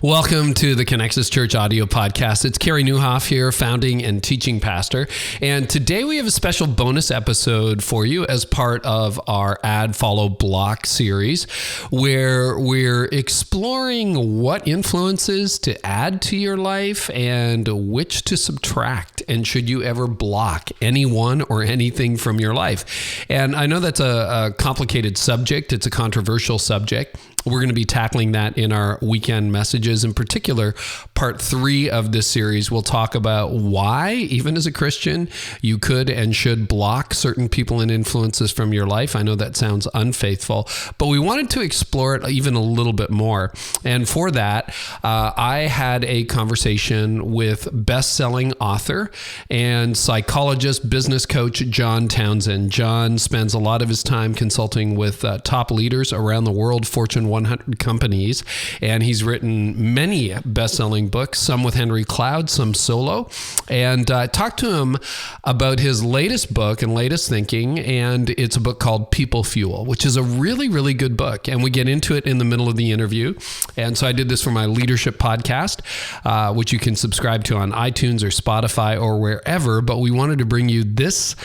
Welcome to the Connexus Church audio podcast. It's Carey Newhoff here, founding and teaching pastor. And today we have a special bonus episode for you as part of our Add, Follow, Block series, where we're exploring what influences to add to your life and which to subtract. And should you ever block anyone or anything from your life? And I know that's a complicated subject. It's a controversial subject. We're going to be tackling that in our weekend messages. In particular, part 3 of this series, we'll talk about why, even as a Christian, you could and should block certain people and influences from your life. I know that sounds unfaithful, but we wanted to explore it even a little bit more. And for that, I had a conversation with best-selling author and psychologist, business coach, John Townsend. John spends a lot of his time consulting with top leaders around the world, Fortune 100 companies, and he's written many best-selling books, some with Henry Cloud, some solo. And I talked to him about his latest book and latest thinking, and it's a book called People Fuel, which is a really, really good book. And we get into it in the middle of the interview. And so I did this for my leadership podcast, which you can subscribe to on iTunes or Spotify or wherever. But we wanted to bring you this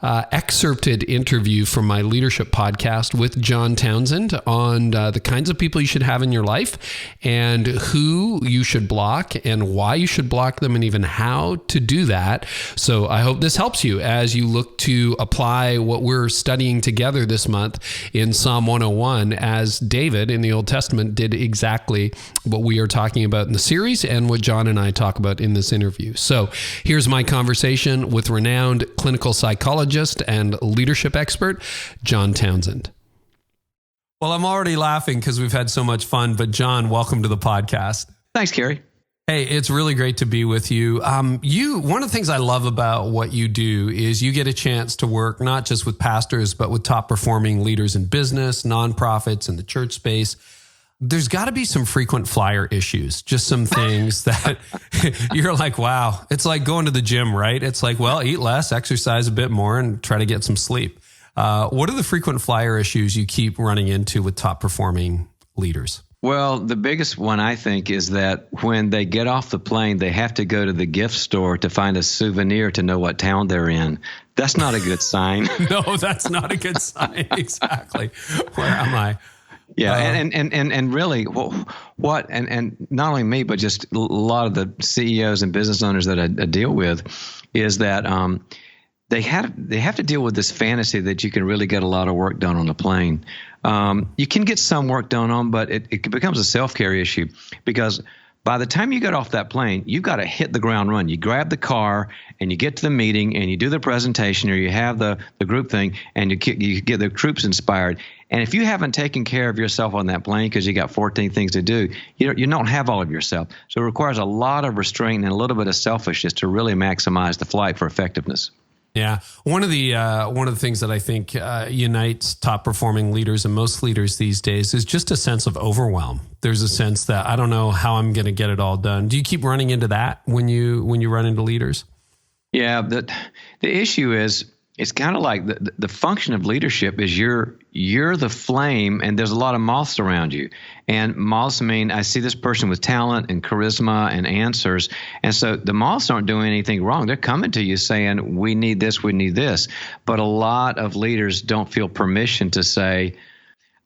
excerpted interview from my leadership podcast with John Townsend on the kinds of people you should have in your life and who you should block and why you should block them and even how to do that. So I hope this helps you as you look to apply what we're studying together this month in Psalm 101, as David in the Old Testament did exactly what we are talking about in the series and what John and I talk about in this interview. So here's my conversation with renowned clinical psychologist and leadership expert, John Townsend. Well, I'm already laughing because we've had so much fun, but John, welcome to the podcast. Thanks, Carey. Hey, it's really great to be with you. One of the things I love about what you do is you get a chance to work not just with pastors, but with top performing leaders in business, nonprofits, in the church space. There's got to be some frequent flyer issues, just some things that you're like, wow, it's like going to the gym, right? It's like, well, eat less, exercise a bit more, and try to get some sleep. What are the frequent flyer issues you keep running into with top performing leaders? Well, the biggest one, I think, is that when they get off the plane, they have to go to the gift store to find a souvenir to know what town they're in. That's not a good sign. No, that's not a good sign. Exactly. Where am I? Yeah, and really, what and not only me, but just a lot of the CEOs and business owners that I deal with, is that they have to deal with this fantasy that you can really get a lot of work done on the plane. You can get some work done but it becomes a self-care issue, because by the time you get off that plane, you've got to hit the ground run. You grab the car and you get to the meeting and you do the presentation, or you have the group thing, and you get the troops inspired. And if you haven't taken care of yourself on that plane because you got 14 things to do, you don't have all of yourself. So it requires a lot of restraint and a little bit of selfishness to really maximize the flight for effectiveness. Yeah. One of the things that I think unites top performing leaders and most leaders these days is just a sense of overwhelm. There's a sense that I don't know how I'm going to get it all done. Do you keep running into that when you run into leaders? Yeah. The issue is, it's kind of like the function of leadership is you're the flame, and there's a lot of moths around you. And moths mean, I see this person with talent and charisma and answers. And so the moths aren't doing anything wrong. They're coming to you saying, we need this, we need this. But a lot of leaders don't feel permission to say,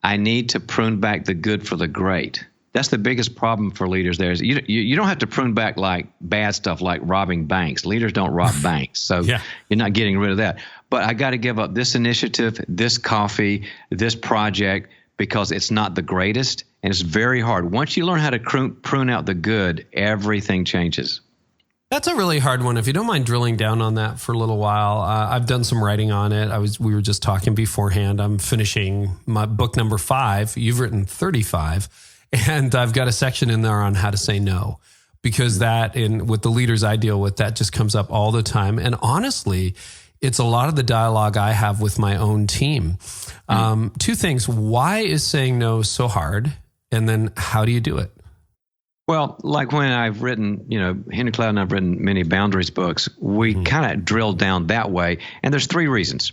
I need to prune back the good for the great. That's the biggest problem for leaders there. Is you don't have to prune back like bad stuff like robbing banks. Leaders don't rob banks. So You're not getting rid of that. But I got to give up this initiative, this coffee, this project, because it's not the greatest, and it's very hard. Once you learn how to prune out the good, everything changes. That's a really hard one. If you don't mind drilling down on that for a little while, I've done some writing on it. We were just talking beforehand. I'm finishing my book number 5. You've written 35. And I've got a section in there on how to say no, because with the leaders I deal with, that just comes up all the time. And honestly, it's a lot of the dialogue I have with my own team. 2 things. Why is saying no so hard? And then how do you do it? Well, like when I've written, Henry Cloud and I've written many boundaries books, we kind of drilled down that way. And there's 3 reasons.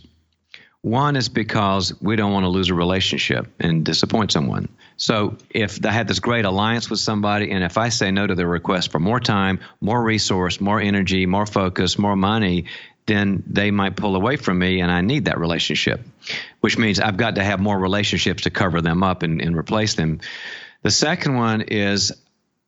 One is because we don't want to lose a relationship and disappoint someone. So if I had this great alliance with somebody, and if I say no to their request for more time, more resource, more energy, more focus, more money, then they might pull away from me, and I need that relationship, which means I've got to have more relationships to cover them up and replace them. The second one is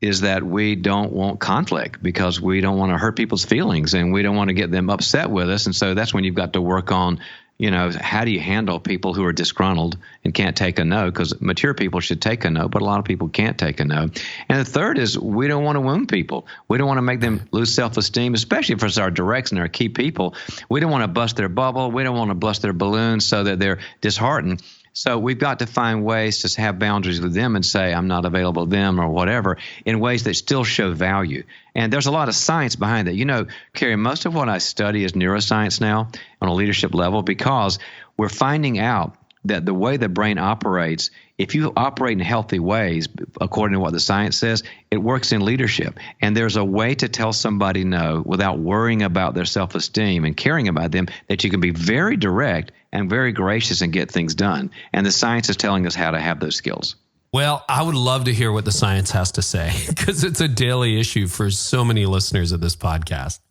that we don't want conflict because we don't want to hurt people's feelings and we don't want to get them upset with us. And so that's when you've got to work on, how do you handle people who are disgruntled and can't take a no? Because mature people should take a no, but a lot of people can't take a no. And the third is we don't want to wound people. We don't want to make them lose self-esteem, especially if it's our directs and our key people. We don't want to bust their bubble. We don't want to bust their balloon so that they're disheartened. So we've got to find ways to have boundaries with them and say, I'm not available to them or whatever, in ways that still show value. And there's a lot of science behind that. Carey, most of what I study is neuroscience now on a leadership level because we're finding out that the way the brain operates, if you operate in healthy ways, according to what the science says, it works in leadership. And there's a way to tell somebody no without worrying about their self-esteem and caring about them, that you can be very direct and very gracious and get things done. And the science is telling us how to have those skills. Well, I would love to hear what the science has to say because it's a daily issue for so many listeners of this podcast.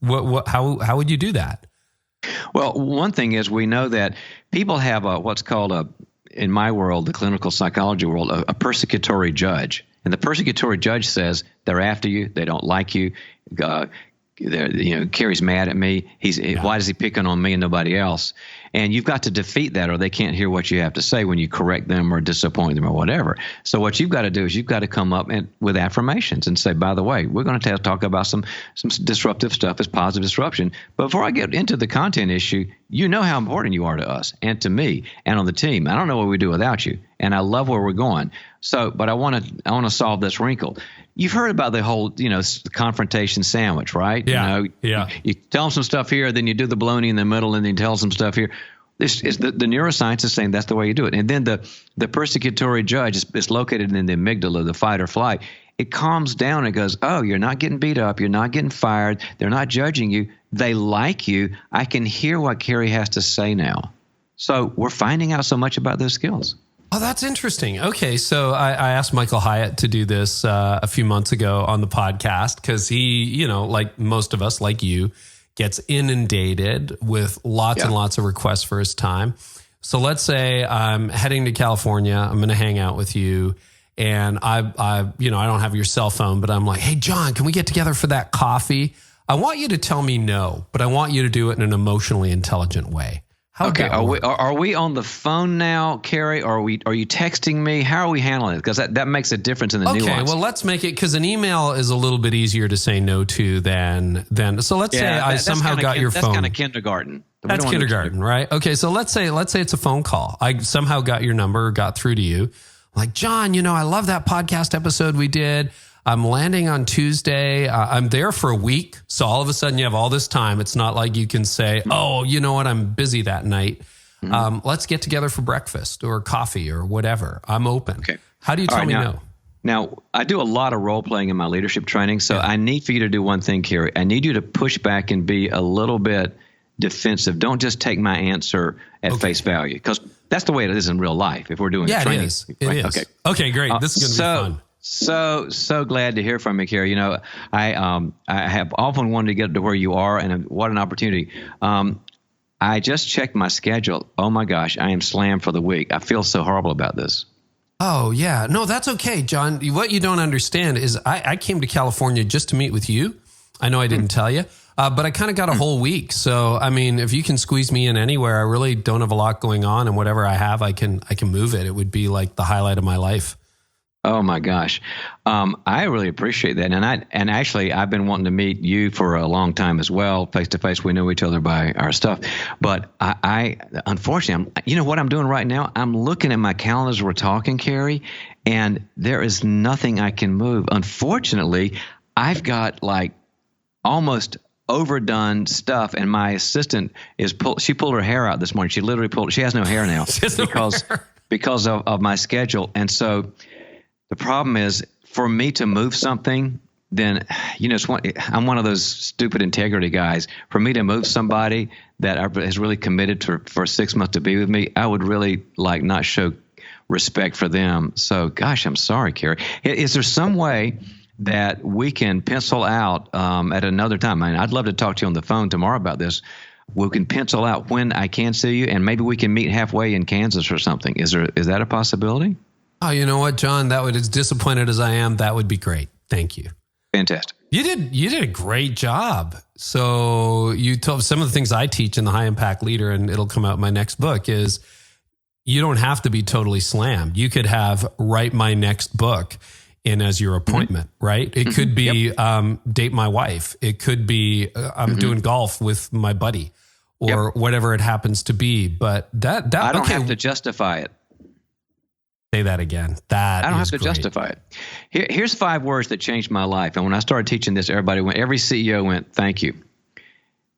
How would you do that? Well, one thing is we know that people have what's called in my world, the clinical psychology world, a persecutory judge. And the persecutory judge says they're after you, they don't like you. Carey's mad at me. Why is he picking on me and nobody else? And you've got to defeat that, or they can't hear what you have to say when you correct them or disappoint them or whatever. So what you've got to do is you've got to come up with affirmations and say, by the way, we're going to talk about some disruptive stuff as positive disruption. But before I get into the content issue, you know how important you are to us and to me and on the team. I don't know what we do without you, and I love where we're going. So, but I want to solve this wrinkle. You've heard about the whole, confrontation sandwich, right? Yeah. You tell them some stuff here, then you do the baloney in the middle, and then you tell them some stuff here. This is the neuroscience is saying that's the way you do it. And then the persecutory judge is located in the amygdala, the fight or flight. It calms down and goes, oh, you're not getting beat up. You're not getting fired. They're not judging you. They like you. I can hear what Carey has to say now. So we're finding out so much about those skills. Oh, that's interesting. Okay, so I asked Michael Hyatt to do this a few months ago on the podcast because he, like most of us, like you, gets inundated with lots and lots of requests for his time. So let's say I'm heading to California. I'm going to hang out with you, and I don't have your cell phone, but I'm like, hey, John, can we get together for that coffee? I want you to tell me no, but I want you to do it in an emotionally intelligent way. Okay, are we on the phone now, Carey? Or are you texting me? How are we handling it? Because that makes a difference in the nuance. Okay, well, let's make it, because an email is a little bit easier to say no to than. So let's say I somehow got your phone. That's kind of kindergarten. That's kindergarten, right? Okay, so let's say it's a phone call. I somehow got your number, got through to you. Like, John, I love that podcast episode we did. I'm landing on Tuesday. I'm there for a week. So all of a sudden you have all this time. It's not like you can say, oh, you know what? I'm busy that night. Mm-hmm. Let's get together for breakfast or coffee or whatever. I'm open. Okay. How do you tell me no? Now, I do a lot of role playing in my leadership training. So I need for you to do one thing, Carey. I need you to push back and be a little bit defensive. Don't just take my answer at face value, because that's the way it is in real life if we're doing training. It is. It is. Okay, great. This is going to be fun. So glad to hear from you, Carey. I have often wanted to get to where you are, and what an opportunity. I just checked my schedule. Oh my gosh, I am slammed for the week. I feel so horrible about this. Oh yeah, no, that's okay, John. What you don't understand is I came to California just to meet with you. I know I didn't tell you, but I kind of got a whole week. So I mean, if you can squeeze me in anywhere, I really don't have a lot going on, and whatever I have, I can move it. It would be like the highlight of my life. Oh my gosh. I really appreciate that. And actually I've been wanting to meet you for a long time as well. Face to face. We know each other by our stuff, but I unfortunately, what I'm doing right now, I'm looking at my calendar as we're talking, Carey, and there is nothing I can move. Unfortunately, I've got like almost overdone stuff, and my assistant she pulled her hair out this morning. She literally she has no hair now because of my schedule. And so the problem is, for me to move something, then I'm one of those stupid integrity guys. For me to move somebody that has really committed for 6 months to be with me, I would really not show respect for them. So, gosh, I'm sorry, Carey. Is there some way that we can pencil out at another time? I mean, I'd love to talk to you on the phone tomorrow about this. We can pencil out when I can see you, and maybe we can meet halfway in Kansas or something. Is that a possibility? Oh, you know what, John? As disappointed as I am, that would be great. Thank you. Fantastic. You did a great job. So you told some of the things I teach in the High Impact Leader, and it'll come out in my next book, is you don't have to be totally slammed. You could have write my next book in as your appointment, right? It could be date my wife. It could be I'm doing golf with my buddy or whatever it happens to be. But that I don't have to justify it. Say that again. I don't have to justify it. Here's 5 words that changed my life. And when I started teaching this, every CEO went, thank you.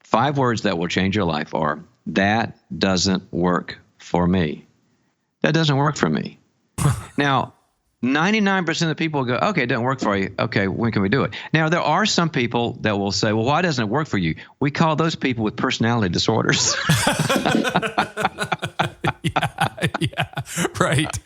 5 words that will change your life are, that doesn't work for me. That doesn't work for me. Now, 99% of the people go, okay, it doesn't work for you. Okay, when can we do it? Now, there are some people that will say, well, why doesn't it work for you? We call those people with personality disorders. Right.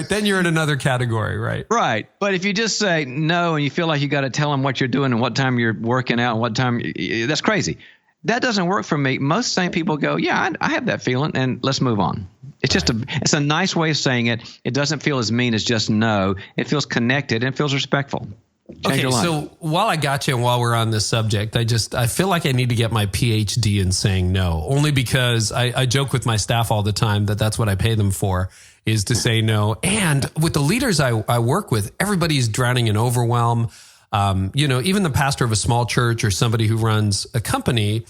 Then you're in another category, right? Right. But if you just say no and you feel like you got to tell them what you're doing and what time you're working out and what time, that's crazy. That doesn't work for me. Most sane people go, yeah, I have that feeling, and let's move on. It's just it's a nice way of saying it. It doesn't feel as mean as just no. It feels connected and it feels respectful. Change your life. So while I got you and while we're on this subject, I feel like I need to get my PhD in saying no, only because I joke with my staff all the time that's what I pay them for, is to say no. And with the leaders I work with, everybody's drowning in overwhelm. Even the pastor of a small church or somebody who runs a company,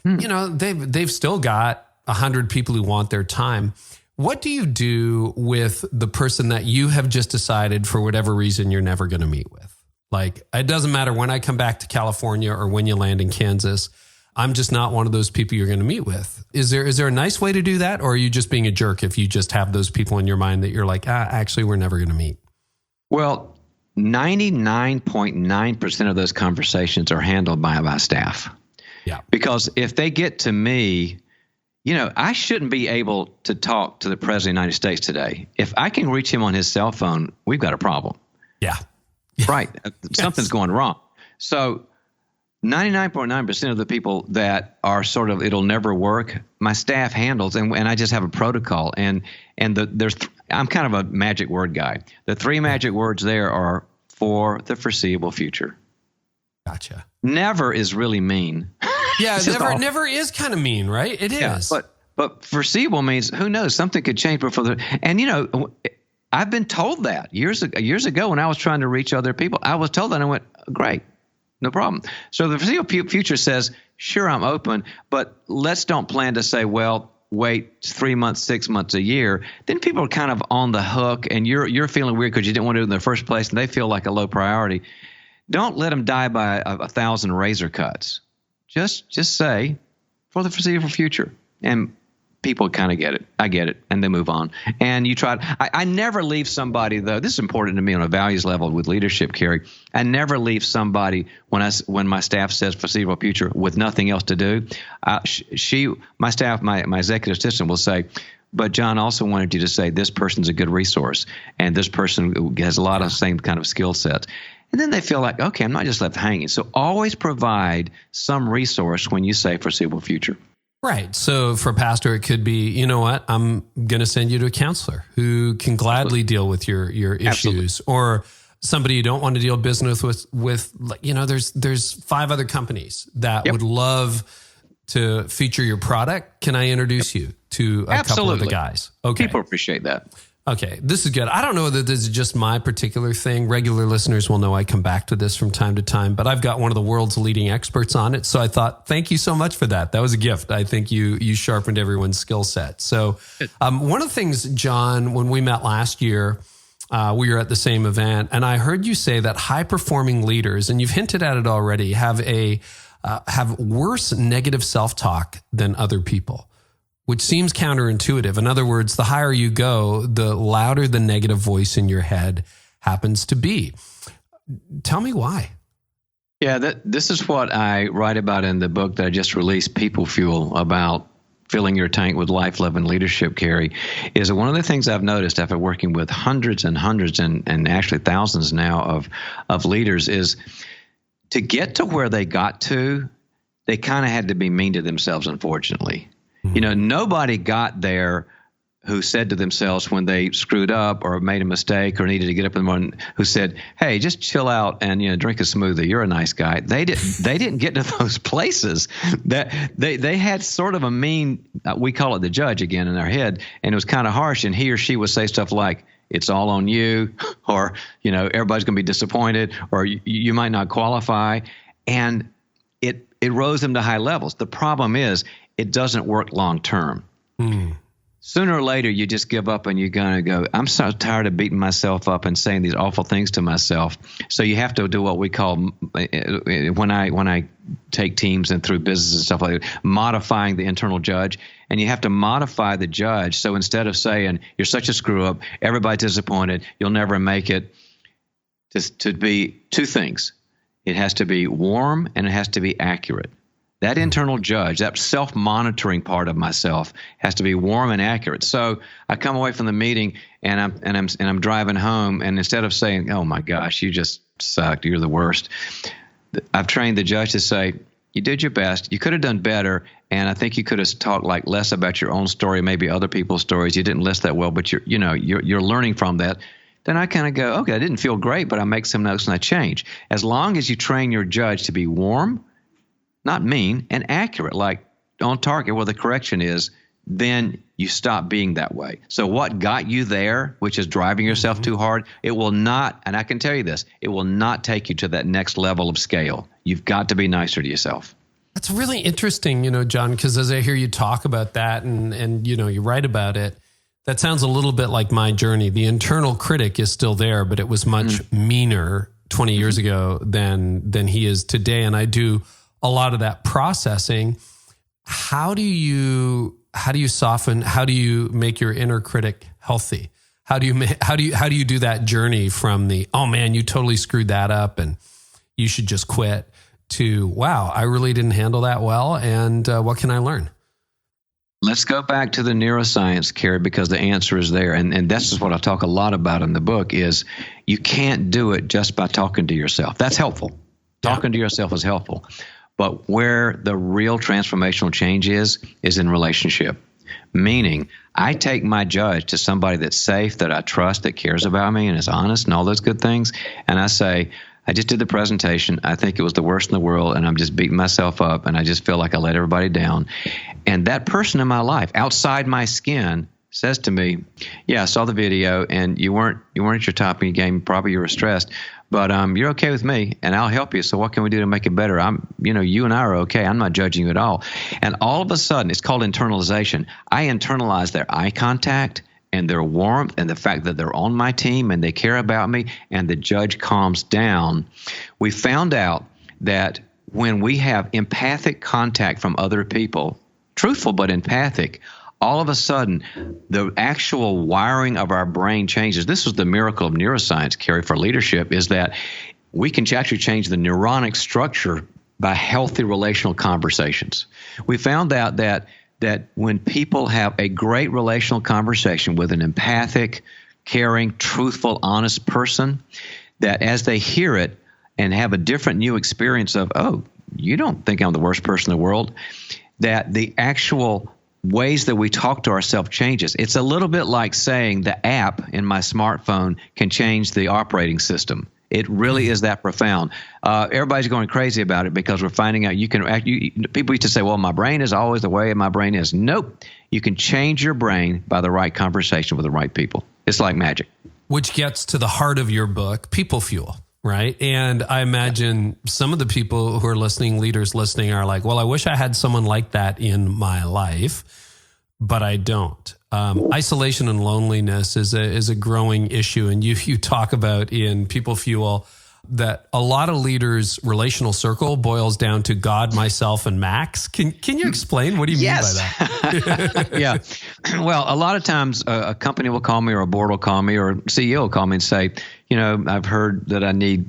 they've still got 100 people who want their time. What do you do with the person that you have just decided for whatever reason you're never going to meet with? Like, it doesn't matter when I come back to California or when you land in Kansas, I'm just not one of those people you're going to meet with. Is there a nice way to do that? Or are you just being a jerk if you just have those people in your mind that you're like, actually, we're never going to meet? Well, 99.9% of those conversations are handled by my staff. Yeah. Because if they get to me, I shouldn't be able to talk to the president of the United States today. If I can reach him on his cell phone, we've got a problem. Yeah. Right. Something's going wrong. So 99.9% of the people that are sort of, it'll never work, my staff handles, and I just have a protocol. I'm kind of a magic word guy. The 3 magic words there are for the foreseeable future. Gotcha. Never is really mean. Yeah, never is kind of mean, right? It is. But foreseeable means who knows, something could change before I've been told that years ago when I was trying to reach other people. I was told that, and I went, great, no problem. So the foreseeable future says, sure, I'm open, but let's don't plan to say, well, wait 3 months, 6 months, a year. Then people are kind of on the hook, and you're feeling weird because you didn't want to do it in the first place, and they feel like a low priority. Don't let them die by 1,000 razor cuts. Just say, for the foreseeable future, and people kind of get it. I get it. And they move on. And you try. I never leave somebody, though. This is important to me on a values level with leadership, Carey. I never leave somebody when my staff says foreseeable future with nothing else to do. My staff, my executive assistant will say, but John also wanted you to say this person's a good resource. And this person has a lot of same kind of skill sets. And then they feel like, okay, I'm not just left hanging. So always provide some resource when you say foreseeable future. Right. So for a pastor, it could be, you know what, I'm going to send you to a counselor who can gladly deal with your issues. Absolutely. Or somebody you don't want to deal business with, there's 5 other companies that would love to feature your product. Can I introduce you to a couple of the guys? Okay. People appreciate that. Okay, this is good. I don't know that this is just my particular thing. Regular listeners will know I come back to this from time to time, but I've got one of the world's leading experts on it. So I thought, thank you so much for that. That was a gift. I think you sharpened everyone's skill set. So one of the things, John, when we met last year, we were at the same event, and I heard you say that high-performing leaders, and you've hinted at it already, have worse negative self-talk than other people, which seems counterintuitive. In other words, the higher you go, the louder the negative voice in your head happens to be. Tell me why. Yeah, this is what I write about in the book that I just released, People Fuel, about filling your tank with life, love, and leadership, Carey, is that one of the things I've noticed after working with hundreds and hundreds and actually thousands now of leaders is to get to where they got to, they kind of had to be mean to themselves, unfortunately. Mm-hmm. Nobody got there who said to themselves when they screwed up or made a mistake or needed to get up in the morning, who said, "Hey, just chill out and drink a smoothie. You're a nice guy." They didn't get to those places. That they had sort of a mean, we call it the judge again in our head, and it was kind of harsh. And he or she would say stuff like, "It's all on you," or everybody's going to be disappointed, or you might not qualify, and it rose them to high levels. The problem is it doesn't work long term. Mm. Sooner or later, you just give up and you're going to go, "I'm so tired of beating myself up and saying these awful things to myself." So you have to do what we call, when I take teams and through business and stuff like that, modifying the internal judge. And you have to modify the judge. So instead of saying, "You're such a screw up, everybody's disappointed, you'll never make it," to be two things. It has to be warm and it has to be accurate. That internal judge, that self-monitoring part of myself, has to be warm and accurate. So I come away from the meeting and I'm driving home, and instead of saying, "Oh my gosh, you just sucked, you're the worst," I've trained the judge to say, "You did your best. You could have done better, and I think you could have talked less about your own story, maybe other people's stories. You didn't list that well, but you're learning from that." Then I kind of go, "Okay, I didn't feel great, but I make some notes and I change." As long as you train your judge to be warm, not mean, and accurate, like on target where the correction is, then you stop being that way. So what got you there, which is driving yourself too hard, it will not, and I can tell you this, it will not take you to that next level of scale. You've got to be nicer to yourself. That's really interesting, John, because as I hear you talk about that and you write about it, that sounds a little bit like my journey. The internal critic is still there, but it was much meaner 20 years ago than he is today. And I do a lot of that processing. How do you soften? How do you make your inner critic healthy? How do you do that journey from the, "Oh man, you totally screwed that up and you should just quit," to, "Wow, I really didn't handle that well, and what can I learn?" Let's go back to the neuroscience, Carey, because the answer is there. And this is what I talk a lot about in the book is you can't do it just by talking to yourself. That's helpful. Talking to yourself is helpful. But where the real transformational change is in relationship. Meaning, I take my judge to somebody that's safe, that I trust, that cares about me and is honest and all those good things. And I say, "I just did the presentation. I think it was the worst in the world, and I'm just beating myself up, and I just feel like I let everybody down." And that person in my life, outside my skin, says to me, "Yeah, I saw the video, and you weren't at your top of your game. Probably you were stressed, but you're okay with me, and I'll help you. So what can we do to make it better? You and I are okay. I'm not judging you at all." And all of a sudden, it's called internalization. I internalize their eye contact and their warmth and the fact that they're on my team and they care about me, and the judge calms down. We found out that when we have empathic contact from other people, truthful but empathic, all of a sudden, the actual wiring of our brain changes. This was the miracle of neuroscience, Carey, for leadership, is that we can actually change the neuronic structure by healthy relational conversations. We found out that when people have a great relational conversation with an empathic, caring, truthful, honest person, that as they hear it and have a different new experience of, "Oh, you don't think I'm the worst person in the world," that the actual ways that we talk to ourselves changes. It's a little bit like saying the app in my smartphone can change the operating system. It really is that profound. Everybody's going crazy about it because we're finding out people used to say, "Well, my brain is always the way my brain is." Nope. You can change your brain by the right conversation with the right people. It's like magic. Which gets to the heart of your book, People Fuel. Right. And I imagine some of the people who are listening, leaders listening, are like, "Well, I wish I had someone like that in my life, but I don't." Isolation and loneliness is a growing issue. And you talk about in People Fuel that a lot of leaders' relational circle boils down to God, myself, and Max. Can you explain? What do you mean by that? Yeah. Well, a lot of times a company will call me, or a board will call me, or a CEO will call me and say, "I've heard that I need,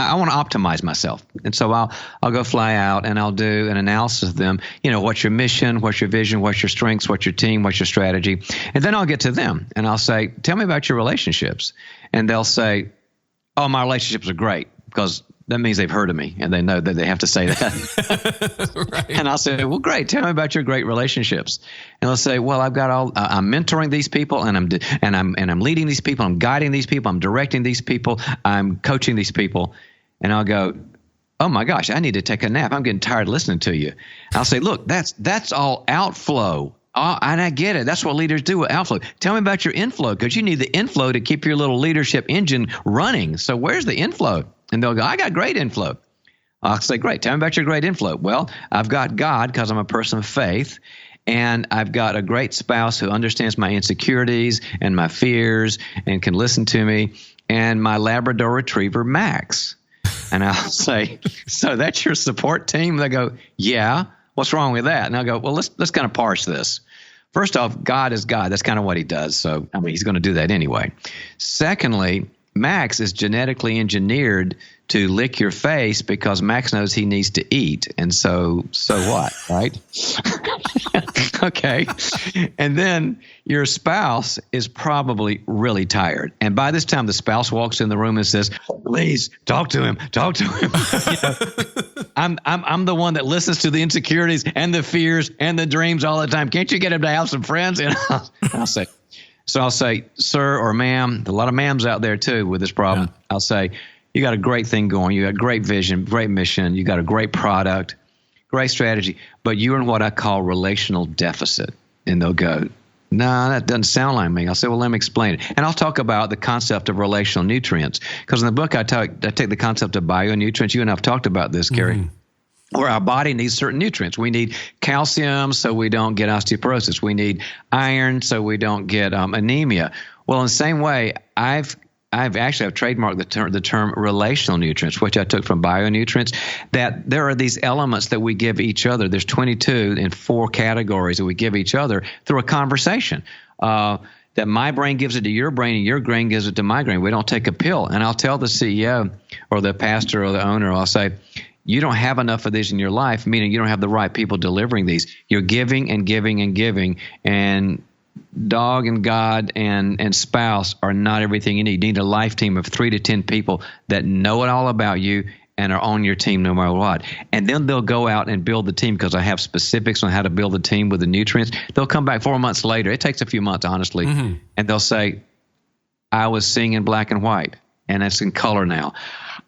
I want to optimize myself. And so I'll go fly out and I'll do an analysis of them. What's your mission? What's your vision? What's your strengths? What's your team? What's your strategy? And then I'll get to them and I'll say, tell me about your relationships. And they'll say, oh, my relationships are great, because that means they've heard of me and they know that they have to say that. Right. And I'll say, well, great. Tell me about your great relationships. And they'll say, well, I've got I'm mentoring these people and I'm leading these people. I'm guiding these people. I'm directing these people. I'm coaching these people. And I'll go, oh my gosh, I need to take a nap. I'm getting tired of listening to you. I'll say, look, that's all outflow. And I get it. That's what leaders do with outflow. Tell me about your inflow, because you need the inflow to keep your little leadership engine running. So where's the inflow? And they'll go, I got great inflow. I'll say, great. Tell me about your great inflow. Well, I've got God, because I'm a person of faith, and I've got a great spouse who understands my insecurities and my fears and can listen to me, and my Labrador Retriever, Max. And I'll say, so that's your support team? They go, yeah. What's wrong with that? And I'll go, well, let's kind of parse this. First off, God is God. That's kind of what he does. So, he's going to do that anyway. Secondly, Max is genetically engineered to lick your face because Max knows he needs to eat. And so what, right? Okay. And then your spouse is probably really tired. And by this time, the spouse walks in the room and says, please talk to him. Talk to him. I'm the one that listens to the insecurities and the fears and the dreams all the time. Can't you get him to have some friends? And I'll say, sir or ma'am, a lot of ma'ams out there too with this problem. Yeah. I'll say, you got a great thing going. You got great vision, great mission. You got a great product, great strategy, but you're in what I call relational deficit. And they'll go, no, that doesn't sound like me. I'll say, well, let me explain it. And I'll talk about the concept of relational nutrients, because in the book I take the concept of bionutrients. You and I have talked about this, Carey. Where our body needs certain nutrients. We need calcium so we don't get osteoporosis. We need iron so we don't get anemia. Well, in the same way, I've trademarked the term relational nutrients, which I took from bionutrients, that there are these elements that we give each other. There's 22 in 4 categories that we give each other through a conversation. That my brain gives it to your brain and your brain gives it to my brain. We don't take a pill. And I'll tell the CEO or the pastor or the owner, I'll say, you don't have enough of these in your life, meaning you don't have the right people delivering these. You're giving and giving and giving, and dog and God and spouse are not everything you need. You need a life team of 3 to 10 people that know it all about you and are on your team no matter what. And then they'll go out and build the team, because I have specifics on how to build the team with the nutrients. They'll come back 4 months later. It takes a few months, honestly. And they'll say, I was seeing in black and white, and it's in color now.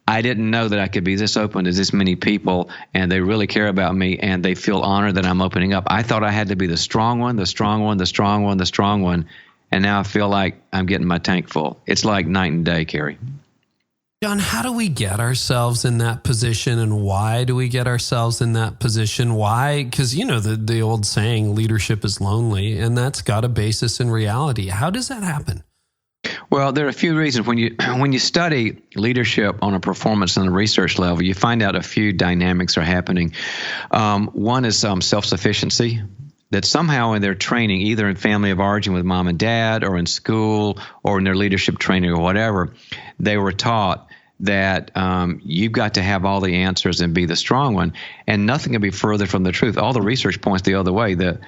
I didn't know that I could be this open to this many people, and they really care about me, and they feel honored that I'm opening up. I thought I had to be the strong one, the strong one, the strong one, the strong one, and now I feel like I'm getting my tank full. It's like night and day, Carey. John, how do we get ourselves in that position, and why do we get ourselves in that position? Why? Because, the old saying, leadership is lonely, and that's got a basis in reality. How does that happen? Well, there are a few reasons. When you study leadership on a performance and a research level, you find out a few dynamics are happening. One is self-sufficiency, that somehow in their training, either in family of origin with mom and dad or in school or in their leadership training or whatever, they were taught that you've got to have all the answers and be the strong one, and nothing can be further from the truth. All the research points the other way. The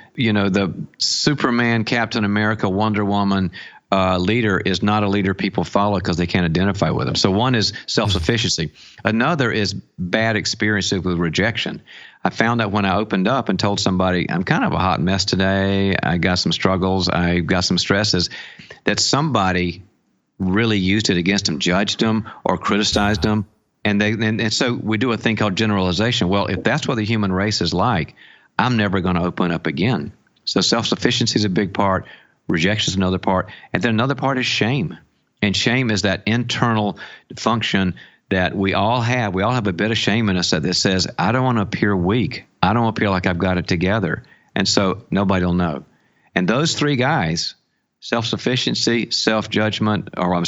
Superman, Captain America, Wonder Woman leader is not a leader people follow because they can't identify with them. So one is self-sufficiency. Another is bad experiences with rejection. I found that when I opened up and told somebody, I'm kind of a hot mess today, I got some struggles, I got some stresses, that somebody really used it against them, judged them or criticized them. And so we do a thing called generalization. Well, if that's what the human race is like, I'm never going to open up again. So self-sufficiency is a big part. Rejection is another part. And then another part is shame. And shame is that internal function that we all have. We all have a bit of shame in us that says, I don't want to appear weak. I don't want to appear like I've got it together. And so nobody will know. And those 3 guys, self-sufficiency, self-judgment, or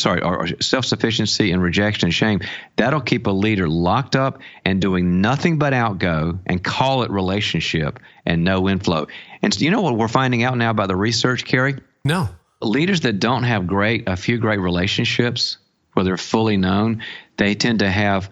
self-sufficiency and rejection and shame, that'll keep a leader locked up and doing nothing but outgo and call it relationship and no inflow. And you know what we're finding out now about the research, Carey? No. Leaders that don't have a few great relationships where they're fully known, they tend to have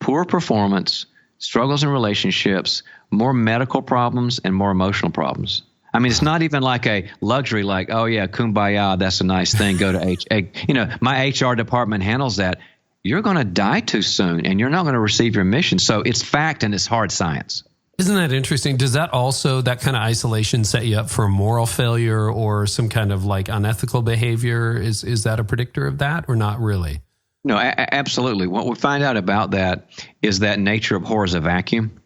poor performance, struggles in relationships, more medical problems, and more emotional problems. I mean, it's not even like a luxury, like, oh yeah, kumbaya, that's a nice thing. Go to my HR department handles that. You're going to die too soon, and you're not going to receive your mission. So it's fact and it's hard science. Isn't that interesting? Does that also, that kind of isolation, set you up for moral failure or some kind of like unethical behavior? Is that a predictor of that or not really? No, absolutely. What we find out about that is that nature abhors a vacuum.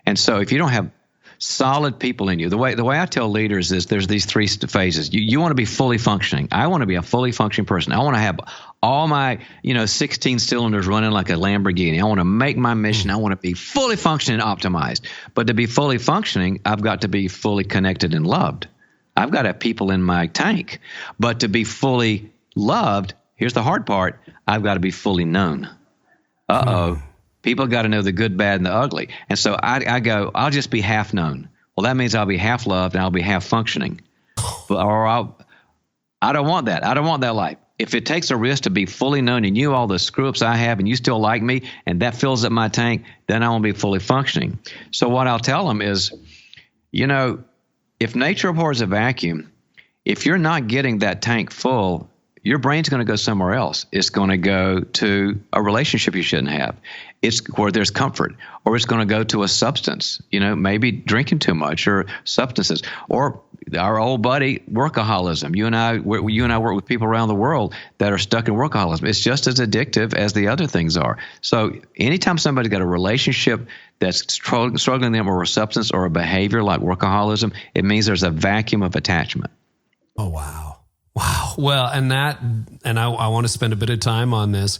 And so if you don't have solid people in you, the way I tell leaders is there's these three phases. You want to be fully functioning. I want to be a fully functioning person. I want to have all my 16 cylinders running like a Lamborghini. I want to make my mission. I want to be fully functioning and optimized. But to be fully functioning, I've got to be fully connected and loved. I've got to have people in my tank. But to be fully loved, here's the hard part, I've got to be fully known. People got to know the good, bad, and the ugly. And so I go, I'll just be half known. Well, that means I'll be half loved and I'll be half functioning. I don't want that. I don't want that life. If it takes a risk to be fully known and you all the screw-ups I have and you still like me and that fills up my tank, then I won't be fully functioning. So what I'll tell them is, if nature abhors a vacuum, if you're not getting that tank full, your brain's going to go somewhere else. It's going to go to a relationship you shouldn't have. It's where there's comfort, or it's going to go to a substance, maybe drinking too much or substances, or our old buddy, workaholism. You and I work with people around the world that are stuck in workaholism. It's just as addictive as the other things are. So anytime somebody's got a relationship that's struggling them or a substance or a behavior like workaholism, it means there's a vacuum of attachment. Oh, wow. Wow. Well, and I want to spend a bit of time on this.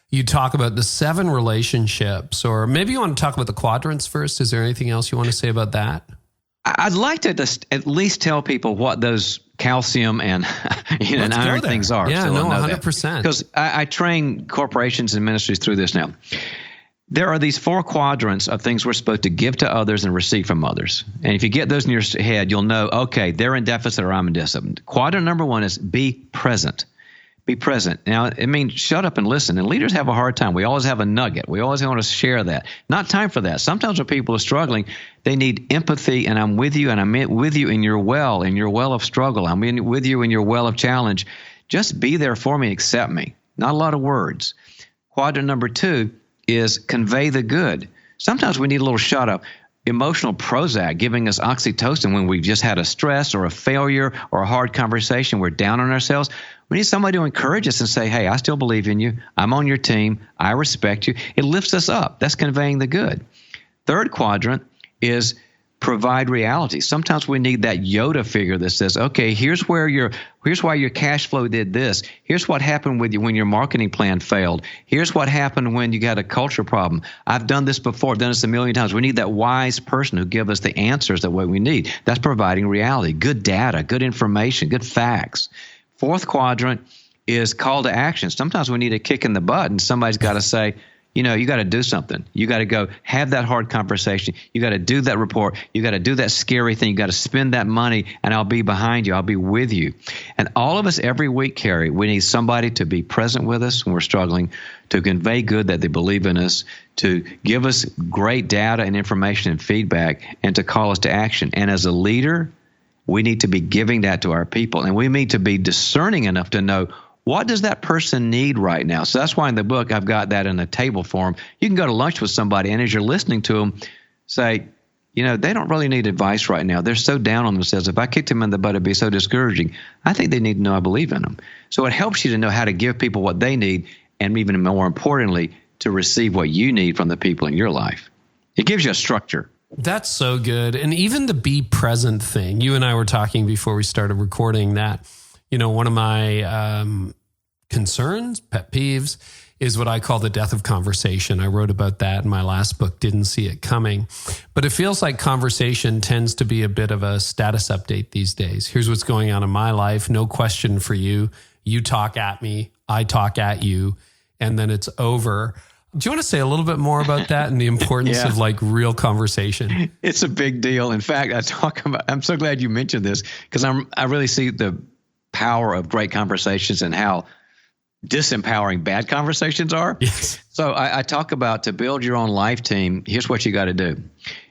You talk about the 7 relationships, or maybe you want to talk about the quadrants first. Is there anything else you want to say about that? I'd like to just at least tell people what those calcium and and iron things are. Yeah, no, 100%. Because I train corporations and ministries through this now. There are these 4 quadrants of things we're supposed to give to others and receive from others. And if you get those in your head, you'll know, okay, they're in deficit or I'm in deficit. Quadrant number 1 is be present. Be present. Now, it means shut up and listen. And leaders have a hard time. We always have a nugget. We always want to share that. Not time for that. Sometimes when people are struggling, they need empathy, and I'm with you, and I'm with you in your well of struggle. I'm with you in your well of challenge. Just be there for me, accept me. Not a lot of words. Quadrant number 2 is convey the good. Sometimes we need a little shot of emotional Prozac giving us oxytocin when we've just had a stress or a failure or a hard conversation. We're down on ourselves. We need somebody to encourage us and say, hey, I still believe in you. I'm on your team. I respect you. It lifts us up. That's conveying the good. Third quadrant is provide reality. Sometimes we need that Yoda figure that says, okay, here's why your cash flow did this. Here's what happened with you when your marketing plan failed. Here's what happened when you got a culture problem. I've done this before. I've done this a million times. We need that wise person who gives us the answers that way we need. That's providing reality, good data, good information, good facts. Fourth quadrant is call to action. Sometimes we need a kick in the butt, and somebody's got to say, you got to do something. You got to go have that hard conversation. You got to do that report. You got to do that scary thing. You got to spend that money, and I'll be behind you. I'll be with you. And all of us every week, Carey, we need somebody to be present with us when we're struggling, to convey good that they believe in us, to give us great data and information and feedback, and to call us to action. And as a leader, we need to be giving that to our people, and we need to be discerning enough to know, what does that person need right now? So that's why in the book I've got that in a table form. You can go to lunch with somebody, and as you're listening to them, say, they don't really need advice right now. They're so down on themselves. If I kicked them in the butt, it'd be so discouraging. I think they need to know I believe in them. So it helps you to know how to give people what they need, and even more importantly, to receive what you need from the people in your life. It gives you a structure. That's so good. And even the be present thing, you and I were talking before we started recording that, one of my concerns, pet peeves, is what I call the death of conversation. I wrote about that in my last book, Didn't See It Coming. But it feels like conversation tends to be a bit of a status update these days. Here's what's going on in my life. No question for you. You talk at me. I talk at you. And then it's over. Do you want to say a little bit more about that and the importance of real conversation? It's a big deal. In fact, I'm so glad you mentioned this, because I really see the power of great conversations and how disempowering bad conversations are. Yes. So I talk about, to build your own life team, here's what you got to do.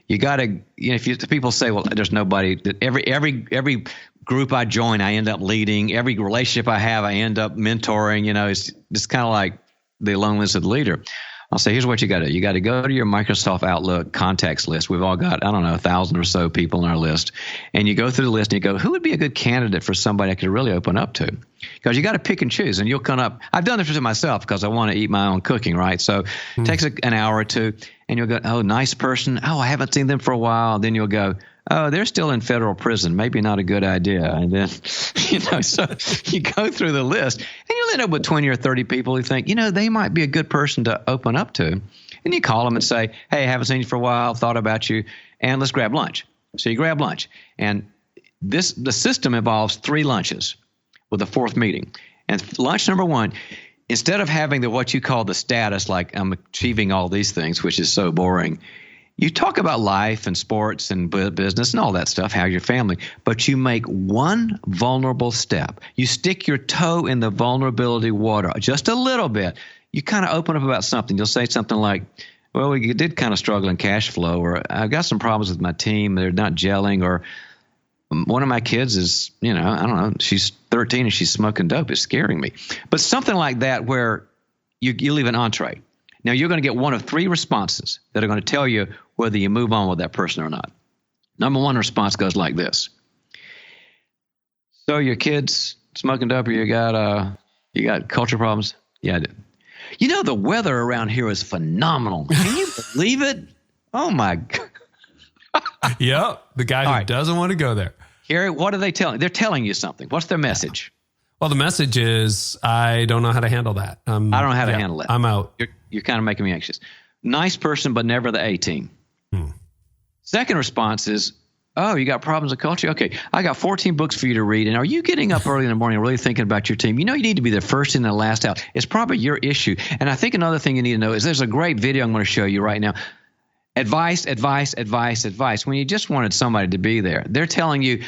You got to, if people say, well, there's nobody, that every group I join, I end up leading. Every relationship I have, I end up mentoring. It's just kind of like the loneliness of the leader. I'll say, here's what you got to do. You got to go to your Microsoft Outlook contacts list. We've all got, 1,000 or so people on our list. And you go through the list and you go, who would be a good candidate for somebody I could really open up to? Because you got to pick and choose, and you'll come up. I've done this for myself because I want to eat my own cooking, right? So it takes an hour or two, and you'll go, oh, nice person. Oh, I haven't seen them for a while. Then you'll go, oh, they're still in federal prison. Maybe not a good idea. And then, so you go through the list, and you'll end up with 20 or 30 people who think, they might be a good person to open up to. And you call them and say, hey, I haven't seen you for a while, thought about you, and let's grab lunch. So you grab lunch. And the system involves 3 lunches with a 4th meeting. And lunch number 1, instead of having what you call the status, like I'm achieving all these things, which is so boring, you talk about life and sports and business and all that stuff, how your family, but you make one vulnerable step. You stick your toe in the vulnerability water just a little bit. You kind of open up about something. You'll say something like, well, we did kind of struggle in cash flow, or I've got some problems with my team. They're not gelling, or one of my kids is, I don't know, she's 13 and she's smoking dope. It's scaring me. But something like that where you leave an entree. Now, you're going to get one of 3 responses that are going to tell you whether you move on with that person or not. Number 1 response goes like this. So your kid's smoking dope, or you got culture problems? Yeah, I do. The weather around here is phenomenal. Can you believe it? Oh, my God. Yeah, the guy who doesn't want to go there. Carey, what are they telling? They're telling you something. What's their message? Well, the message is, I don't know how to handle that. I don't know how to handle it. I'm out. You're kind of making me anxious. Nice person, but never the A team. Second response is, oh, you got problems with culture? Okay, I got 14 books for you to read. And are you getting up early in the morning and really thinking about your team? You need to be the first in and the last out. It's probably your issue. And I think another thing you need to know is there's a great video I'm going to show you right now. Advice, advice, advice, advice. When you just wanted somebody to be there, they're telling you,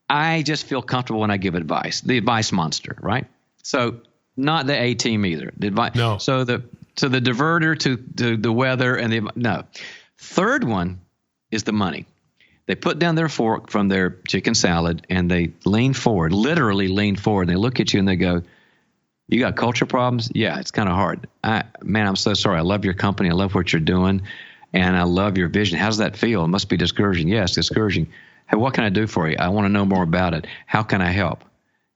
I just feel comfortable when I give advice. The advice monster, right? So not the A team either. No. So the diverter to the weather and no. Third one is the money. They put down their fork from their chicken salad and they lean forward, literally lean forward. And they look at you and they go, you got culture problems? Yeah, it's kind of hard. Man, I'm so sorry. I love your company. I love what you're doing. And I love your vision. How does that feel? It must be discouraging. Yes, discouraging. Hey, what can I do for you? I want to know more about it. How can I help?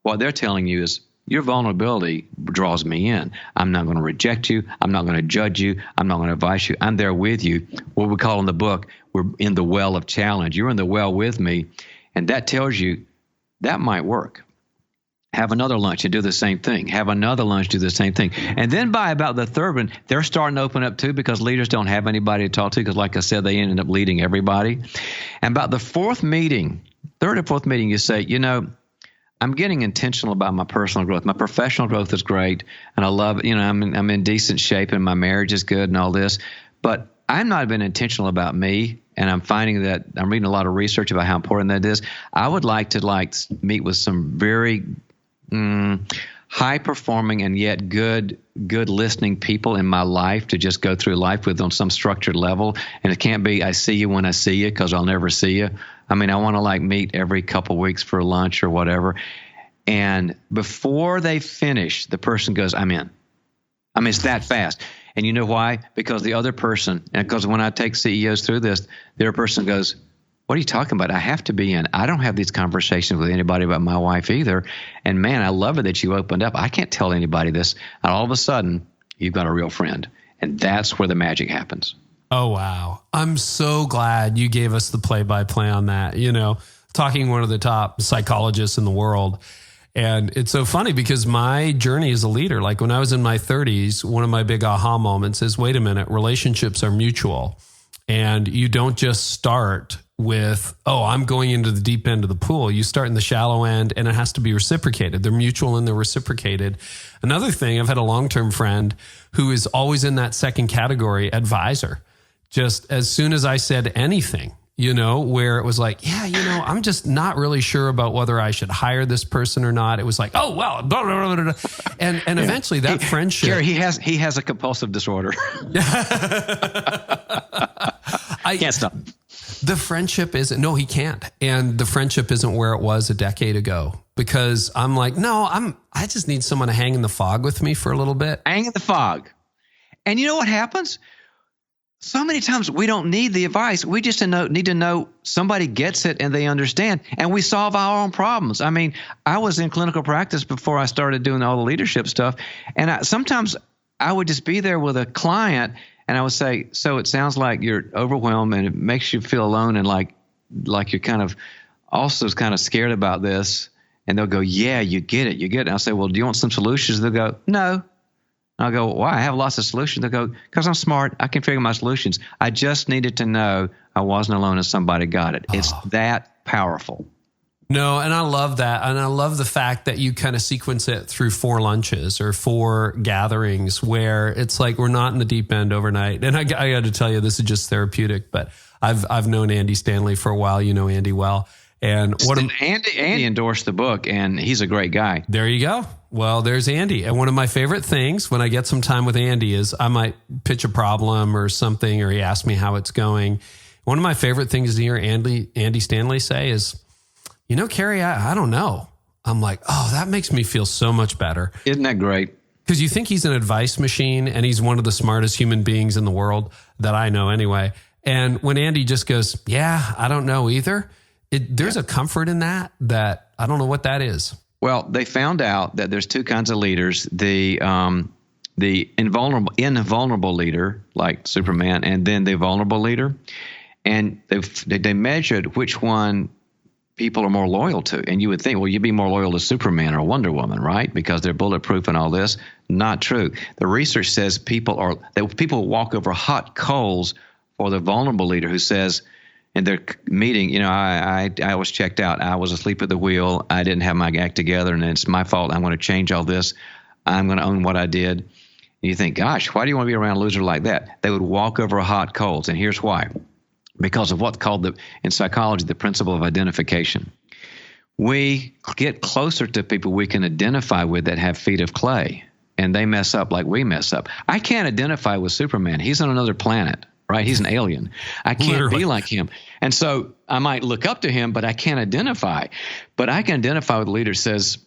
What they're telling you is your vulnerability draws me in. I'm not going to reject you. I'm not going to judge you. I'm not going to advise you. I'm there with you. What we call in the book, we're in the well of challenge. You're in the well with me. And that tells you that might work. Have another lunch and do the same thing. Have another lunch, do the same thing. And then by about the third one, they're starting to open up too, because leaders don't have anybody to talk to, because like I said, they ended up leading everybody. And about the third or fourth meeting, you say, I'm getting intentional about my personal growth. My professional growth is great, and I love it. I'm in decent shape, and my marriage is good and all this. But I've not been intentional about me, and I'm finding that I'm reading a lot of research about how important that is. I would like to meet with some very high performing and yet good listening people in my life to just go through life with on some structured level. And it can't be I see you when I see you, because I'll never see you. I mean, I want to meet every couple weeks for lunch or whatever. And before they finish, the person goes, I'm in. I mean, it's that fast. And you know why? Because the other person, and because when I take CEOs through this, the other person goes, what are you talking about? I have to be in. I don't have these conversations with anybody about my wife either. And man, I love it that you opened up. I can't tell anybody this. And all of a sudden, you've got a real friend. And that's where the magic happens. Oh, wow. I'm so glad you gave us the play-by-play on that. Talking one of the top psychologists in the world. And it's so funny because my journey as a leader, like when I was in my 30s, one of my big aha moments is, wait a minute, relationships are mutual. And you don't just start with, I'm going into the deep end of the pool. You start in the shallow end, and it has to be reciprocated. They're mutual and they're reciprocated. Another thing, I've had a long-term friend who is always in that second category, advisor. Just as soon as I said anything, where it was like, I'm just not really sure about whether I should hire this person or not. It was like, oh, well, blah, blah, blah, blah. And eventually that friendship. Carey, he has a compulsive disorder. I can't stop. The friendship he can't. And the friendship isn't where it was a decade ago, because I'm like, I just need someone to hang in the fog with me for a little bit. Hang in the fog. And you know what happens? So many times we don't need the advice. We just need to know somebody gets it and they understand, and we solve our own problems. I mean, I was in clinical practice before I started doing all the leadership stuff. And sometimes I would just be there with a client and I would say, so it sounds like you're overwhelmed and it makes you feel alone and like you're kind of also kind of scared about this. And they'll go, yeah, you get it. And I'll say, well, do you want some solutions? They'll go, no. I'll go, why? I have lots of solutions. They'll go, because I'm smart. I can figure my solutions. I just needed to know I wasn't alone and somebody got it. It's that powerful. No, and I love that. And I love the fact that you kind of sequence it through 4 lunches or 4 gatherings where it's like we're not in the deep end overnight. And I got to tell you, this is just therapeutic, but I've known Andy Stanley for a while. You know Andy well. And Andy endorsed the book, and he's a great guy. There you go. Well, there's Andy. And one of my favorite things when I get some time with Andy is I might pitch a problem or something, or he asks me how it's going. One of my favorite things to hear Andy Stanley say is, Carey, I don't know. I'm like, oh, that makes me feel so much better. Isn't that great? Because you think he's an advice machine and he's one of the smartest human beings in the world that I know anyway. And when Andy just goes, yeah, I don't know either. There's a comfort in that I don't know what that is. Well, they found out that there's 2 kinds of leaders: the invulnerable leader, like Superman, and then the vulnerable leader. And they measured which one people are more loyal to. And you would think, well, you'd be more loyal to Superman or Wonder Woman, right? Because they're bulletproof and all this. Not true. The research says people walk over hot coals for the vulnerable leader who says, in their meeting, I was checked out. I was asleep at the wheel. I didn't have my act together, and it's my fault. I'm going to change all this. I'm going to own what I did. And you think, gosh, why do you want to be around a loser like that? They would walk over hot coals, and here's why. Because of what's called in psychology the principle of identification. We get closer to people we can identify with that have feet of clay, and they mess up like we mess up. I can't identify with Superman. He's on another planet. Right? He's an alien. I can't be like him. And so I might look up to him, but I can't identify. But I can identify with a leader who says,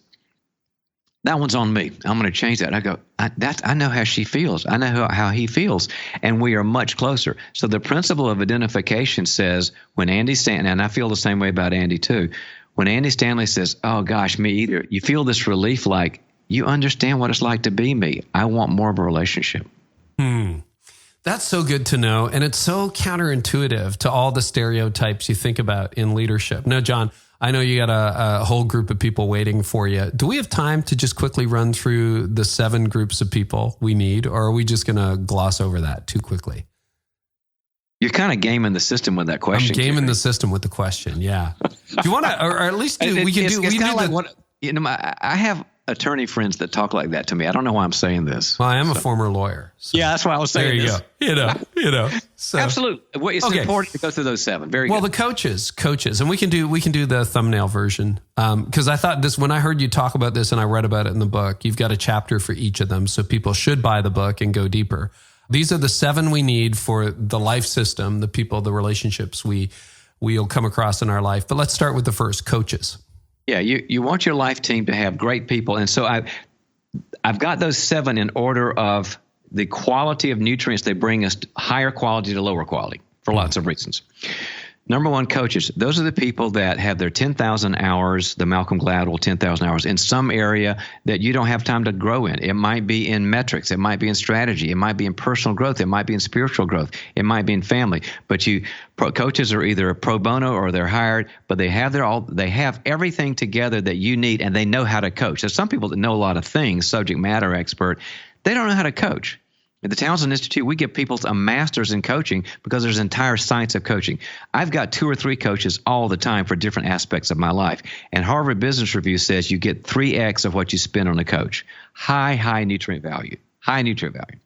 that one's on me. I'm going to change that. I go, I know how she feels. I know how he feels. And we are much closer. So the principle of identification says when Andy Stanley, and I feel the same way about Andy too, when Andy Stanley says, oh gosh, me either, you feel this relief like you understand what it's like to be me. I want more of a relationship. That's so good to know. And it's so counterintuitive to all the stereotypes you think about in leadership. Now, John, I know you got a whole group of people waiting for you. Do we have time to just quickly run through the 7 groups of people we need, or are we just going to gloss over that too quickly? You're kind of gaming the system with that question. I'm gaming the system with the question, yeah. Do you want to, or at least we can do... It's kind of like what, I have attorney friends that talk like that to me. I don't know why I'm saying this. Well, I am a former lawyer. So. Yeah, that's why I was saying this. There you go. So. Absolutely. It's important to go through those 7. Very good. Well, the coaches, and we can do the thumbnail version. Because I thought this, when I heard you talk about this and I read about it in the book, you've got a chapter for each of them. So people should buy the book and go deeper. These are the 7 we need for the life system, the people, the relationships we'll come across in our life. But let's start with the first, coaches. Yeah, you want your life team to have great people. And so I've got those 7 in order of the quality of nutrients they bring us, higher quality to lower quality for lots of reasons. Number 1, coaches. Those are the people that have their 10,000 hours, the Malcolm Gladwell 10,000 hours, in some area that you don't have time to grow in. It might be in metrics. It might be in strategy. It might be in personal growth. It might be in spiritual growth. It might be in family. But coaches are either pro bono or they're hired, but they have everything together that you need, and they know how to coach. There's some people that know a lot of things, subject matter expert. They don't know how to coach. At the Townsend Institute, we give people a master's in coaching because there's an entire science of coaching. I've got 2 or 3 coaches all the time for different aspects of my life. And Harvard Business Review says you get 3x of what you spend on a coach. High nutrient value. High nutrient value.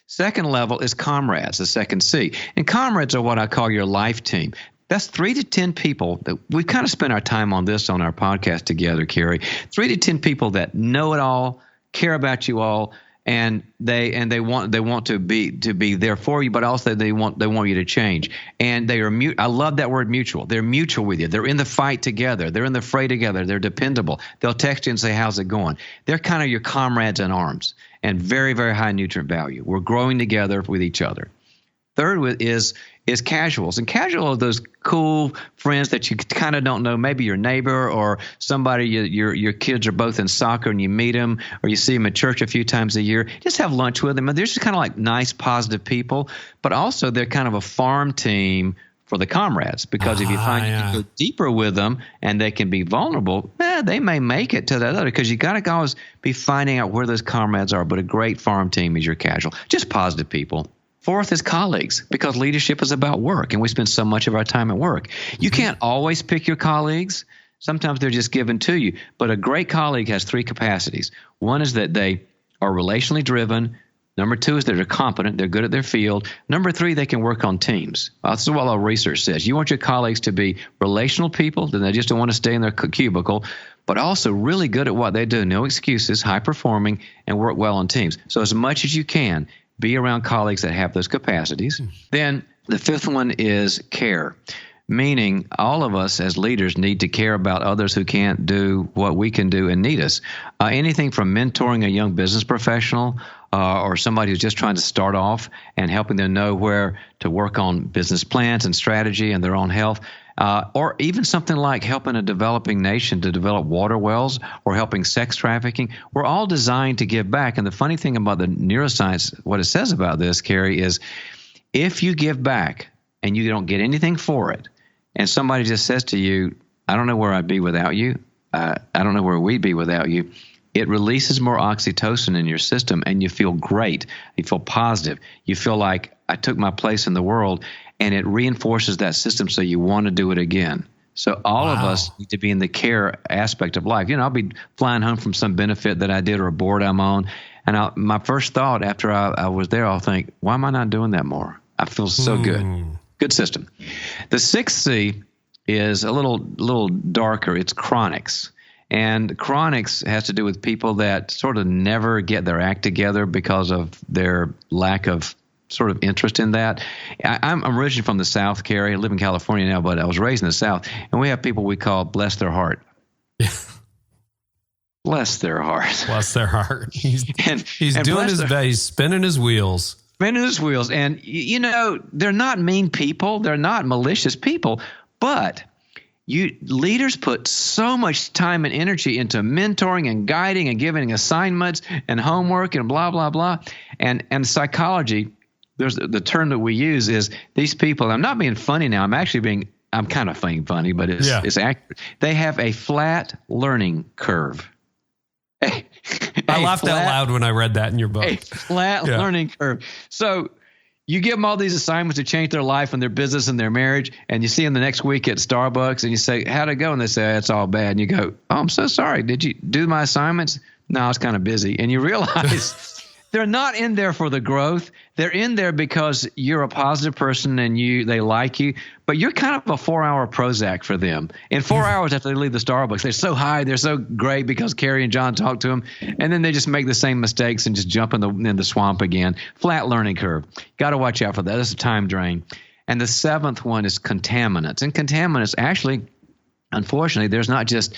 Second level is comrades, the second C. And comrades are what I call your life team. That's 3 to 10 people that we've kind of spent our time on this on our podcast together, Carey. 3 to 10 people that know it all, care about you all, and they want to be there for you, but also they want you to change. And they are I love that word mutual. They're mutual with you. They're in the fight together. They're in the fray together. They're dependable. They'll text you and say, "How's it going?" They're kind of your comrades in arms, and very, very high nutrient value. We're growing together with each other. Third is casuals, and casual are those cool friends that you kind of don't know, maybe your neighbor or somebody your kids are both in soccer and you meet them, or you see them at church a few times a year. Just have lunch with them, and they're just kind of like nice, positive people. But also they're kind of a farm team for the comrades, because if you find you can go deeper with them and they can be vulnerable, they may make it to that other, because you got to always be finding out where those comrades are. But a great farm team is your casual, just positive people. Fourth is colleagues, because leadership is about work, and we spend so much of our time at work. You can't always pick your colleagues. Sometimes they're just given to you. But a great colleague has 3 capacities. One is that they are relationally driven. Number 2 is that they're competent. They're good at their field. Number 3, they can work on teams. This is what our research says. You want your colleagues to be relational people, then they just don't want to stay in their cubicle, but also really good at what they do. No excuses, high performing, and work well on teams. So as much as you can, be around colleagues that have those capacities. Then the 5th one is care, meaning all of us as leaders need to care about others who can't do what we can do and need us. Anything from mentoring a young business professional or somebody who's just trying to start off and helping them know where to work on business plans and strategy and their own health. Or even something like helping a developing nation to develop water wells, or helping sex trafficking. We're all designed to give back. And the funny thing about the neuroscience, what it says about this, Carey, is if you give back and you don't get anything for it, and somebody just says to you, "I don't know where I'd be without you. I don't know where we'd be without you," it releases more oxytocin in your system, and you feel great. You feel positive. You feel like I took my place in the world. And it reinforces that system, so you want to do it again. So all of us need to be in the care aspect of life. I'll be flying home from some benefit that I did or a board I'm on, and my first thought after I was there, I'll think, why am I not doing that more? I feel so good. Good system. The 6th C is a little darker. It's chronics. And chronics has to do with people that sort of never get their act together because of their lack of sort of interest in that. I'm originally from the South, Carey. I live in California now, but I was raised in the South. And we have people we call bless their heart. Bless their heart. Bless their heart. He's and doing his best. He's spinning his wheels. Spinning his wheels. And, they're not mean people. They're not malicious people. But leaders put so much time and energy into mentoring and guiding and giving assignments and homework and blah, blah, blah. And psychology, there's the term that we use is these people, I'm not being funny now, I'm kind of being funny, but it's accurate. They have a flat learning curve. I laughed out loud when I read that in your book. A flat learning curve. So you give them all these assignments to change their life and their business and their marriage, and you see them the next week at Starbucks, and you say, "How'd it go?" And they say, "It's all bad." And you go, "Oh, I'm so sorry. Did you do my assignments?" "No, I was kind of busy." And you realize they're not in there for the growth. They're in there because you're a positive person and they like you, but you're kind of a 4-hour Prozac for them. In 4 hours after they leave the Starbucks, they're so high, they're so great because Carey and John talked to them, and then they just make the same mistakes and just jump in the swamp again. Flat learning curve. Got to watch out for that. That's a time drain. And the 7th one is contaminants. And contaminants, actually, unfortunately, there's not just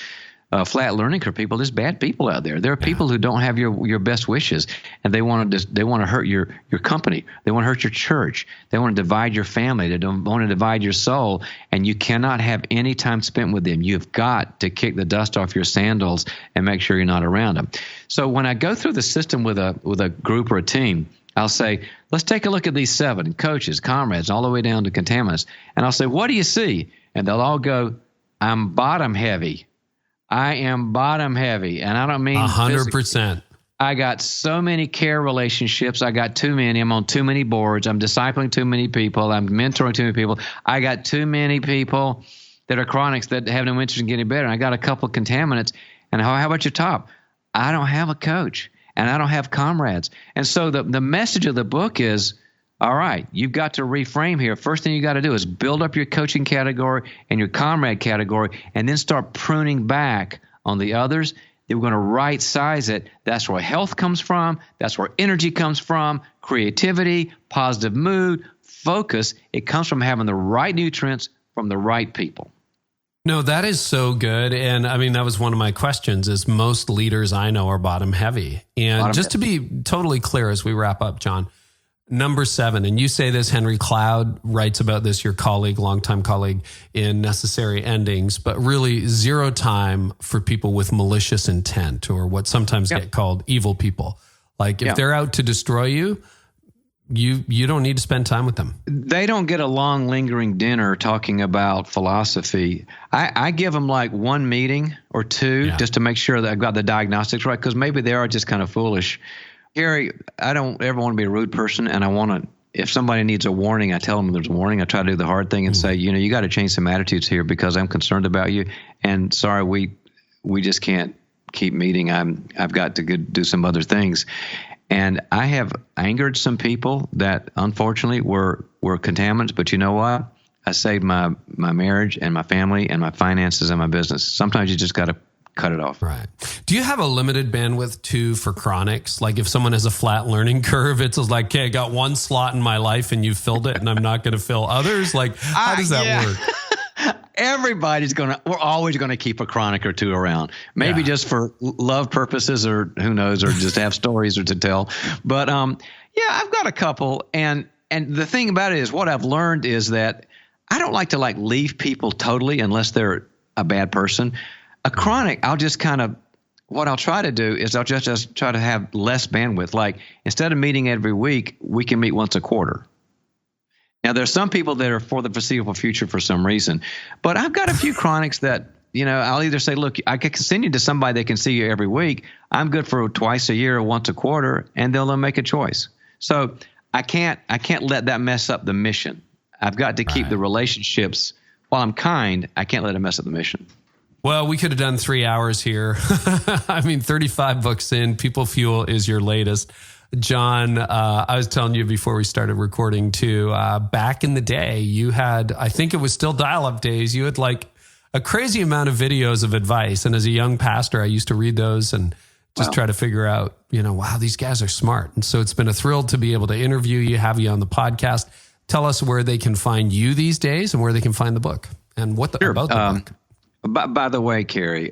flat learning curve people. There's bad people out there. There are people who don't have your best wishes, and they want to hurt your company. They want to hurt your church. They want to divide your family. They don't want to divide your soul, and you cannot have any time spent with them. You've got to kick the dust off your sandals and make sure you're not around them. So when I go through the system with a group or a team, I'll say, let's take a look at these 7 coaches, comrades, all the way down to contaminants, and I'll say, what do you see? And they'll all go, I'm bottom heavy. I am bottom heavy, and I don't mean 100%. I got so many care relationships. I got too many. I'm on too many boards. I'm discipling too many people. I'm mentoring too many people. I got too many people that are chronics that have no interest in getting better. And I got a couple of contaminants. And how about your top? I don't have a coach, and I don't have comrades. And so the message of the book is all right, you've got to reframe here. First thing you got to do is build up your coaching category and your comrade category, and then start pruning back on the others. Then we're going to right size it. That's where health comes from. That's where energy comes from, creativity, positive mood, focus. It comes from having the right nutrients from the right people. No, that is so good. And I mean, that was one of my questions is most leaders I know are bottom heavy. And just to be totally clear as we wrap up, John, number 7, and you say this, Henry Cloud writes about this, your colleague, longtime colleague in Necessary Endings, but really 0 time for people with malicious intent, or what sometimes get called evil people. Like if they're out to destroy you, you don't need to spend time with them. They don't get a long lingering dinner talking about philosophy. I give them like 1 meeting or 2 just to make sure that I've got the diagnostics right, because maybe they are just kind of foolish. Carey, I don't ever want to be a rude person, and I want to, if somebody needs a warning, I tell them there's a warning. I try to do the hard thing and say, you got to change some attitudes here because I'm concerned about you. And sorry, we just can't keep meeting. I've got to do some other things. And I have angered some people that unfortunately were contaminants, but you know what? I saved my marriage and my family and my finances and my business. Sometimes you just got to cut it off. Right. Do you have a limited bandwidth too for chronics? Like if someone has a flat learning curve, it's like, okay, I got 1 slot in my life and you filled it and I'm not going to fill others. Like, how does that work? We're always going to keep a chronic or 2 around. Maybe just for love purposes, or who knows, or just have stories or to tell. But I've got a couple. And the thing about it is, what I've learned is that I don't like to leave people totally unless they're a bad person. A chronic, what I'll try to do is I'll just try to have less bandwidth. Like instead of meeting every week, we can meet once a quarter. Now, there's some people that are for the foreseeable future for some reason, but I've got a few chronics that, I'll either say, look, I can send you to somebody that can see you every week. I'm good for twice a year or once a quarter, and they'll make a choice. So I can't let that mess up the mission. I've got to keep the relationships. While I'm kind, I can't let it mess up the mission. Well, we could have done 3 hours here. I mean, 35 books in, People Fuel is your latest. John, I was telling you before we started recording too, back in the day, you had, I think it was still dial-up days, you had like a crazy amount of videos of advice. And as a young pastor, I used to read those and just try to figure out, wow, these guys are smart. And so it's been a thrill to be able to interview you, have you on the podcast. Tell us where they can find you these days and where they can find the book and about the book. By the way, Carey,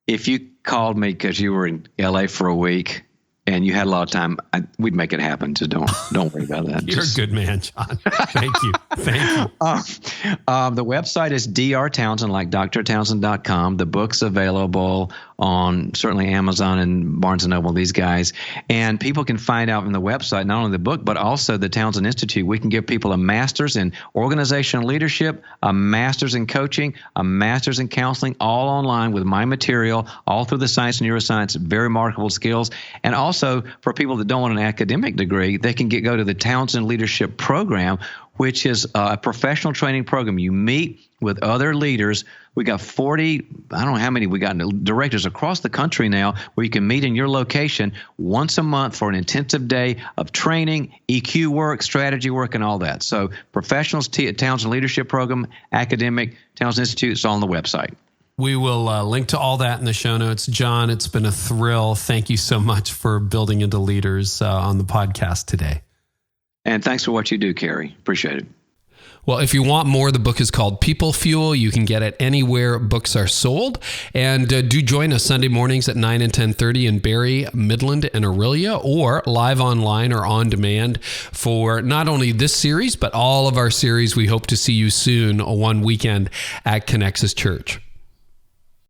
if you called me because you were in LA for a week and you had a lot of time, we'd make it happen. So don't worry about that. You're a good man, John. Thank you. The website is Dr. Townsend, like drtownsend.com. The book's available on certainly Amazon and Barnes & Noble, these guys. And people can find out from the website, not only the book, but also the Townsend Institute. We can give people a master's in organizational leadership, a master's in coaching, a master's in counseling, all online with my material, all through the science and neuroscience, very remarkable skills. And also for people that don't want an academic degree, they can go to the Townsend Leadership Program, which is a professional training program. You meet with other leaders. We got 40, I don't know how many we got, directors across the country now, where you can meet in your location once a month for an intensive day of training, EQ work, strategy work, and all that. So professionals, Townsend Leadership Program, academic, Townsend Institute, it's all on the website. We will link to all that in the show notes. John, it's been a thrill. Thank you so much for building into leaders on the podcast today. And thanks for what you do, Carey. Appreciate it. Well, if you want more, the book is called People Fuel. You can get it anywhere books are sold. And do join us Sunday mornings at 9 and 10:30 in Barrie, Midland, and Aurelia, or live online or on demand for not only this series, but all of our series. We hope to see you soon one weekend at Connexus Church.